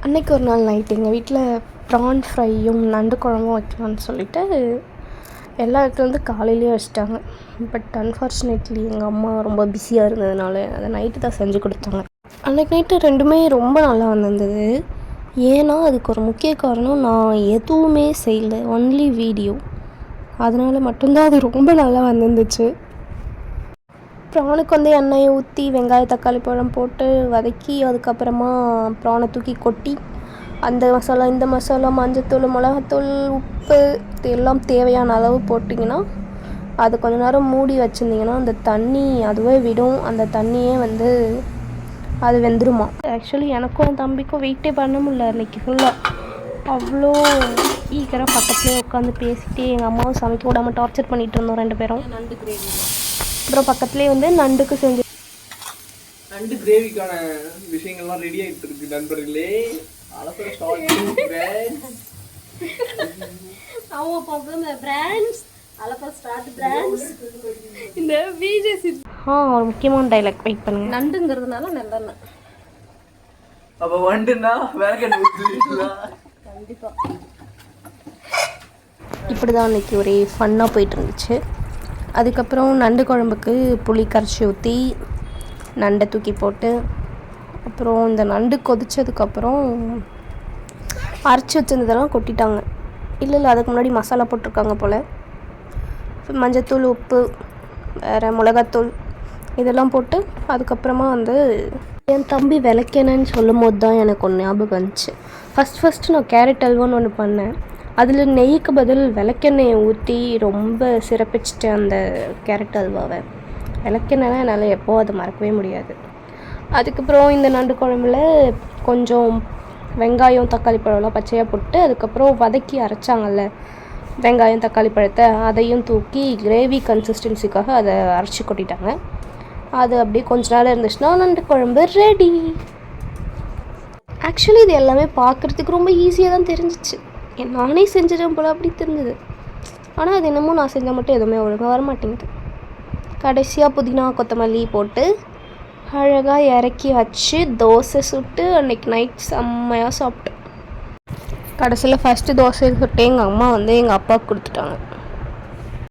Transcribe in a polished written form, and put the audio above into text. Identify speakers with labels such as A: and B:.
A: அன்றைக்கி ஒரு நாள் நைட்டு எங்கள் வீட்டில் ப்ரான் ஃப்ரையும் நண்டு குழம்பும் வைக்கலான்னு சொல்லிவிட்டு எல்லா இடத்துலேருந்து காலையிலேயே வச்சுட்டாங்க. பட் அன்ஃபார்ச்சுனேட்லி எங்கள் அம்மா ரொம்ப பிஸியாக இருந்ததுனால அதை நைட்டு தான் செஞ்சு கொடுத்தாங்க. அன்றைக்கி நைட்டு ரெண்டுமே ரொம்ப நல்லா வந்திருந்தது. ஏன்னா அதுக்கு ஒரு முக்கிய காரணம், நான் எதுவுமே செய்யலை, ஒன்லி வீடியோ. அதனால் மட்டும்தான் அது ரொம்ப நல்லா வந்துருந்துச்சு. ப்ரானுக்கு வந்து எண்ணெயை ஊற்றி வெங்காயம் தக்காளி பழம் போட்டு வதக்கி அதுக்கப்புறமா ப்ரானை தூக்கி கொட்டி அந்த மசாலா இந்த மசாலா மஞ்சத்தூள் மிளகாத்தூள் உப்பு எல்லாம் தேவையான அளவு போட்டிங்கன்னா அது கொஞ்ச நேரம் மூடி வச்சுருந்திங்கன்னா அந்த தண்ணி அதுவே விடும். அந்த தண்ணியே வந்து அது வெந்துருமா. ஆக்சுவலி எனக்கும் என் தம்பிக்கும் வெயிட்டே பண்ண முடியல அன்றைக்கி ஃபுல்லாக. அவ்வளோ ஈகராக பக்கத்துலேயே உட்காந்து பேசிகிட்டே எங்கள் அம்மாவும் சமைக்க விடாமல் டார்ச்சர் பண்ணிகிட்டு இருந்தோம் ரெண்டு பேரும்.
B: நண்டு கிரேவி
A: அப்புறம் பக்கத்துலேயே வந்து நண்டுக்கு செஞ்சு
C: நண்டு கிரேவிக்கான விஷயங்கள்லாம் ரெடி ஆகிட்டு இருக்கு நண்பர்களே.
B: இந்த விஜேசி
A: ஒரு முக்கியமான டைலாக் வெயிட் பண்ணுங்க.
B: நண்டுங்கிறதுனால நல்லெண்ணெய்.
C: அப்போ வண்டுன்னா வேற
B: கண்டிப்பாக
A: இப்படி தான் அன்றைக்கி ஒரே ஃபன்னாக போயிட்டு இருந்துச்சு. அதுக்கப்புறம் நண்டு குழம்புக்கு புளி கரைச்சி ஊற்றி நண்டை தூக்கி போட்டு அப்புறம் இந்த நண்டு கொதித்ததுக்கப்புறம் அரைச்சி வச்சிருந்ததெல்லாம் கொட்டிட்டாங்க. இல்லை அதுக்கு முன்னாடி மசாலா போட்டிருக்காங்க போல். மஞ்சத்தூள் உப்பு வேறு மிளகாத்தூள் இதெல்லாம் போட்டு அதுக்கப்புறமா வந்து என் தம்பி விளக்கெண்ணன்னு சொல்லும் போது தான் எனக்கு ஒன்று ஞாபகம் வந்துச்சு. ஃபஸ்ட்டு நான் கேரட் அல்வான்னு ஒன்று பண்ணேன். அதில் நெய்க்கு பதில் விளக்கெண்ணெயை ஊற்றி ரொம்ப சிறப்பிச்சிட்டேன் அந்த கேரட் அல்வாவை. விளக்கெண்ணெய்னா என்னால் எப்போது அதை மறக்கவே முடியாது. அதுக்கப்புறம் இந்த நண்டு குழம்புல கொஞ்சம் வெங்காயம் தக்காளி பழம்லாம் பச்சையாக போட்டு அதுக்கப்புறம் வதக்கி அரைச்சாங்கல்ல வெங்காயம் தக்காளி பழத்தை, அதையும் தூக்கி கிரேவி கன்சிஸ்டன்சிக்காக அதை அரைச்சி கொட்டிட்டாங்க. அது அப்படியே கொஞ்ச நாள் இருந்துச்சுன்னா நண்டு குழம்பு ரெடி. ஆக்சுவலி இது எல்லாமே பார்க்குறதுக்கு ரொம்ப ஈஸியாக தான் தெரிஞ்சிச்சு. நானே செஞ்சிடும் போல் அப்படி தெரிஞ்சது. ஆனால் அது என்னமோ நான் செஞ்சால் மட்டும் எதுவுமே ஒழுங்காக வரமாட்டேங்குது. கடைசியாக புதினா கொத்தமல்லி போட்டு அழகாக இறக்கி வச்சு தோசை சுட்டு அன்றைக்கி நைட் செம்மையாக சாப்பிட்டேன். கடைசியில் ஃபஸ்ட்டு தோசை சுட்டு எங்கள் அம்மா வந்து எங்கள் அப்பாவுக்கு கொடுத்துட்டாங்க.